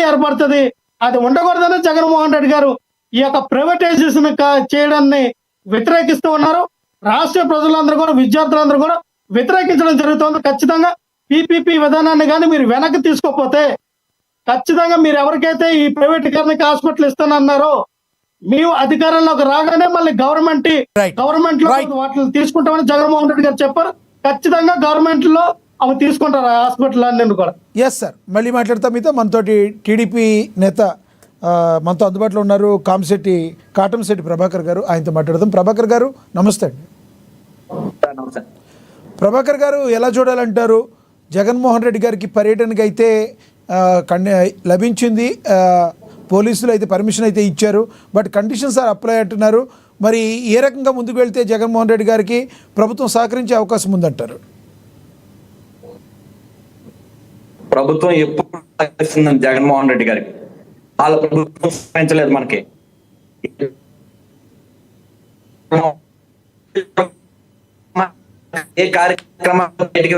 ఏర్పడుతుంది. అది ఉండకూడదని జగన్మోహన్ రెడ్డి గారు ఈ యొక్క ప్రైవేటైజేషన్ చేయడాన్ని వ్యతిరేకిస్తూ ఉన్నారు. రాష్ట్ర ప్రజలందరూ కూడా, విద్యార్థులందరూ కూడా వ్యతిరేకించడం జరుగుతుంది. ఖచ్చితంగా పీపీపీ విధానాన్ని కానీ మీరు వెనక్కి తీసుకోకపోతే ఖచ్చితంగా మీరు ఎవరికైతే ఈ ప్రైవేటీకరణకి హాస్పిటల్ ఇస్తానన్నారో మేము అధికారంలోకి రాగానే మళ్ళీ గవర్నమెంట్ లో వాటిని తీసుకుంటామని జగన్మోహన్ రెడ్డి గారు చెప్పారు. ఖచ్చితంగా గవర్నమెంట్ లో అవి తీసుకుంటారు ఆ హాస్పిటల్ అన్ని కూడా. ఎస్ సార్, మళ్ళీ మాట్లాడతాం మీతో. మనతోటి టీడీపీ నేత మనతో అందుబాటులో ఉన్నారు, కాటంశెట్టి ప్రభాకర్ గారు. ఆయనతో మాట్లాడదాం. ప్రభాకర్ గారు నమస్తే అండి. ప్రభాకర్ గారు, ఎలా చూడాలంటారు? జగన్మోహన్ రెడ్డి గారికి పర్యటనకి అయితే లభించింది, పోలీసులు అయితే పర్మిషన్ అయితే ఇచ్చారు, బట్ కండిషన్స్ ఆర్ అప్లై అంటున్నారు. మరి ఏ రకంగా ముందుకు వెళ్తే జగన్మోహన్ రెడ్డి గారికి ప్రభుత్వం సహకరించే అవకాశం ఉందంటారు? ప్రభుత్వం ఎప్పుడు జగన్మోహన్ రెడ్డి గారికి, వాళ్ళ ప్రభుత్వం సహకరించలేదు మనకి. ఏ కార్యక్రమాలు బయటికి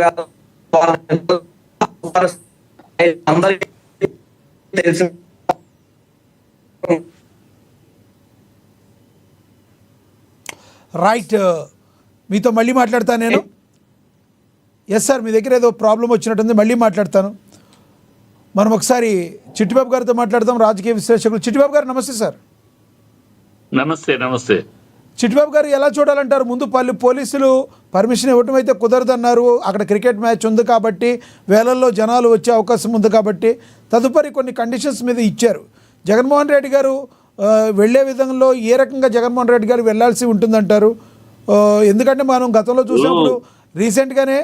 అందరికీ తెలిసి రైట్, మీతో మళ్ళీ మాట్లాడతాను నేను. ఎస్ సార్, మీ దగ్గర ఏదో ప్రాబ్లం వచ్చినట్టుంది, మళ్ళీ మాట్లాడతాను. మనం ఒకసారి చిట్టిబాబు గారితో మాట్లాడదాం, రాజకీయ విశ్లేషకులు. చిట్టిబాబు గారు నమస్తే సార్. నమస్తే. నమస్తే చిట్టిబాబు గారు, ఎలా చూడాలంటారు? ముందు పోలీసులు పర్మిషన్ ఇవ్వటం అయితే కుదరదన్నారు, అక్కడ క్రికెట్ మ్యాచ్ ఉంది కాబట్టి, వేలల్లో జనాలు వచ్చే అవకాశం ఉంది కాబట్టి, తదుపరి కొన్ని కండిషన్స్ మీద ఇచ్చారు. జగన్మోహన్ రెడ్డి గారు వెళ్ళే విధంలో ఏ రకంగా జగన్మోహన్ రెడ్డి గారు వెళ్ళాల్సి ఉంటుందంటారు? ఎందుకంటే మనం గతంలో చూసినప్పుడు రీసెంట్గానే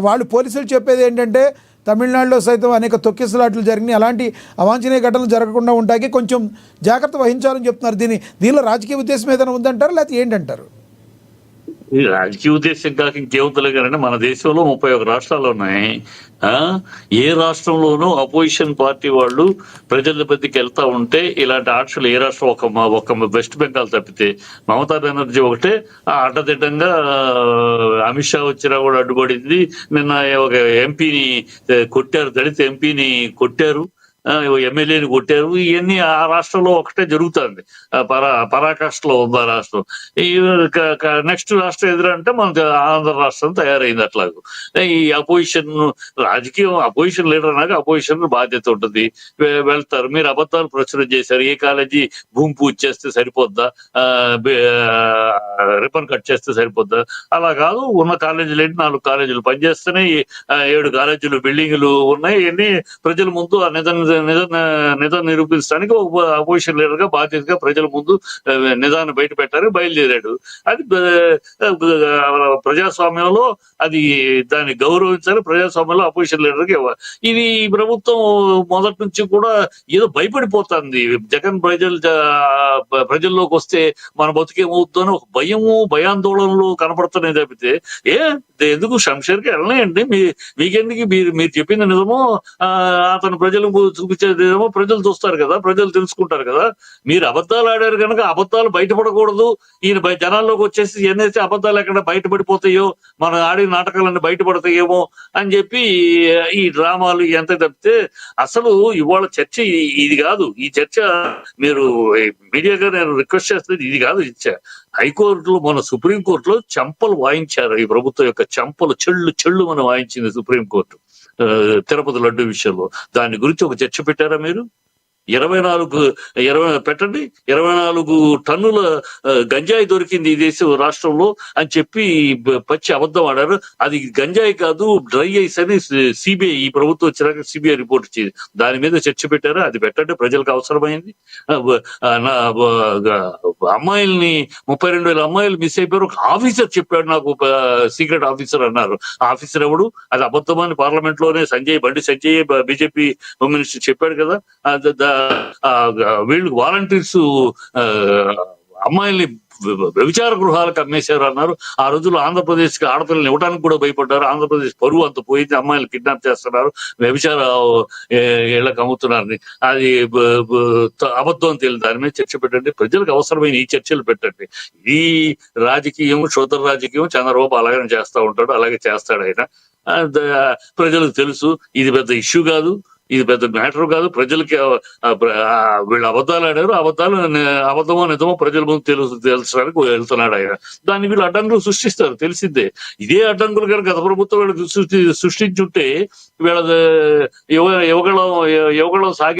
వాళ్ళు పోలీసులు చెప్పేది ఏంటంటే తమిళనాడులో సైతం అనేక తొక్కిసలాట్లు జరిగినాయి, అలాంటి అవాంఛనీయ ఘటనలు జరగకుండా ఉంటాయి, కొంచెం జాగ్రత్త వహించాలని చెప్తున్నారు. దీనిలో రాజకీయ ఉద్దేశం ఏదైనా ఉందంటారు, లేకపోతే ఏంటంటారు? రాజకీయ ఉద్దేశం కాక ఇంకేముందలే కానీ మన దేశంలో 31 రాష్ట్రాలు ఉన్నాయి. ఏ రాష్ట్రంలోనూ అపోజిషన్ పార్టీ వాళ్ళు ప్రజల మధ్యకి వెళ్తా ఉంటే ఇలాంటి ఆర్ట్స్లు ఏ రాష్ట్రం ఒక వెస్ట్ బెంగాల్ తప్పితే, మమతా బెనర్జీ ఒకటే అడ్డదిడ్డంగా అమిత్ షా వచ్చినా కూడా అడ్డుపడింది. నిన్న ఒక ఎంపీని కొట్టారు, దళిత ఎంపీని కొట్టారు, ఎమ్మెల్యేని కొట్టారు. ఇవన్నీ ఆ రాష్ట్రంలో ఒకటే జరుగుతుంది. పరాకాష్ఠలో ఉంది ఆ రాష్ట్రం. నెక్స్ట్ రాష్ట్రం ఎదురంటే మనకు ఆంధ్ర రాష్ట్రం తయారైంది. అట్లాగూ ఈ అపోజిషన్ రాజకీయం, అపోజిషన్ లీడర్ అన్నాక అపోజిషన్ బాధ్యత ఉంటుంది. వెళ్తారు, మీరు అబద్ధాలు ప్రచురణ చేశారు, ఏ కాలేజీ భూమి పూజ చేస్తే సరిపోద్దా, రిబన్ కట్ చేస్తే సరిపోద్దా? అలా కాదు, ఉన్న కాలేజీలు ఏంటి, 4 కాలేజీలు పనిచేస్తున్నాయి, 7 కాలేజీలు బిల్డింగ్లు ఉన్నాయి. ఇవన్నీ ప్రజల ముందు ఆ నిజం నిరూపించడానికి ఒక అపోజిషన్ లీడర్ గా బాధ్యతగా ప్రజల ముందు నిజాన్ని బయట పెట్టారు, బయలుదేరాడు. అది ప్రజాస్వామ్యంలో అది దాన్ని గౌరవించాలి, ప్రజాస్వామ్యంలో అపోజిషన్ లీడర్ గా ఇవ్వాలి. ఇది ప్రభుత్వం మొదటి నుంచి కూడా ఏదో భయపడిపోతుంది. జగన్ ప్రజల్లోకి వస్తే మన బతుకేమవుతుందో అని ఒక భయాందోళనలు కనపడుతున్నాయి తప్పితే ఎందుకు శంషేర్కి వెళ్ళలేండి, మీకెందుకు, మీరు చెప్పింది నిజమో, అతను ప్రజలకు చూపించేదేమో ప్రజలు చూస్తారు కదా, ప్రజలు తెలుసుకుంటారు కదా. మీరు అబద్ధాలు ఆడారు కనుక అబద్ధాలు బయటపడకూడదు, ఈయన జనాల్లోకి వచ్చేసి ఎన్నైతే అబద్ధాలు ఎక్కడ బయటపడిపోతాయో, మన ఆడిన నాటకాలన్నీ బయటపడతాయేమో అని చెప్పి ఈ డ్రామాలు ఎంత తప్పితే అసలు ఇవాళ చర్చ ఇది కాదు. ఈ చర్చ మీరు మీడియాగా నేను రిక్వెస్ట్ చేస్తుంది ఇది కాదు. హైకోర్టులో, మన సుప్రీంకోర్టులో చెంపలు వాయించారు. ఈ ప్రభుత్వం యొక్క చెంపలు చెళ్ళు మనం వాయించింది సుప్రీంకోర్టు తిరుపతి లడ్డు విషయంలో. దాని గురించి ఒక చర్చ పెట్టారా మీరు? 24 టన్నుల గంజాయి దొరికింది ఈ రాష్ట్రంలో అని చెప్పి పచ్చి అబద్ధం ఆడారు. అది గంజాయి కాదు, డ్రై ఐస్ అని సిబిఐ, ఈ ప్రభుత్వం వచ్చినాక సిబిఐ రిపోర్ట్ ఇచ్చింది. దాని మీద చర్చ పెట్టారా? అది పెట్టండి, ప్రజలకు అవసరమైంది. అమ్మాయిల్ని 32,000 అమ్మాయిలు మిస్ అయిపోయారు. ఒక ఆఫీసర్ చెప్పాడు నాకు, సీక్రెట్ ఆఫీసర్ అన్నారు. ఆఫీసర్ ఎవడు? అది అబద్ధమని పార్లమెంట్ లోనే Bandi Sanjay BJP home minister చెప్పాడు కదా. వీళ్ళు వాలంటీర్స్ అమ్మాయిల్ని వ్యభిచార గృహాలకు అమ్మేశారు అన్నారు. ఆ రోజుల్లో ఆంధ్రప్రదేశ్ కి ఆడపిల్లలు ఇవ్వడానికి కూడా భయపడ్డారు. ఆంధ్రప్రదేశ్ పరువు అంత పోయింది, అమ్మాయిలు కిడ్నాప్ చేస్తున్నారు, వ్యభిచార ఇళ్లకు అమ్ముతున్నారని. అది అబద్ధం అని తెలియదు. దాని మీద చర్చ పెట్టండి, ప్రజలకు అవసరమైన ఈ చర్చలు పెట్టండి. ఈ రాజకీయం, క్షోత్ర రాజకీయం చంద్రబాబు అలాగే చేస్తూ ఉంటాడు, అలాగే చేస్తాడు ఆయన. ప్రజలకు తెలుసు ఇది పెద్ద ఇష్యూ కాదు. ఇది పెద్ద మ్యాటర్ కాదు. ప్రజలకి వీళ్ళు అబద్ధాలు ఆడారు, అబద్ధమో నిజమో ప్రజల ముందు తెలుసడానికి వెళ్తున్నాడు ఆయన. దాన్ని వీళ్ళు అడ్డంకులు సృష్టిస్తారు, తెలిసిందే. ఇదే అడ్డంకులు కనుక గత ప్రభుత్వం వీళ్ళకి సృష్టించుంటే వీళ్ళ యువగళం సాగి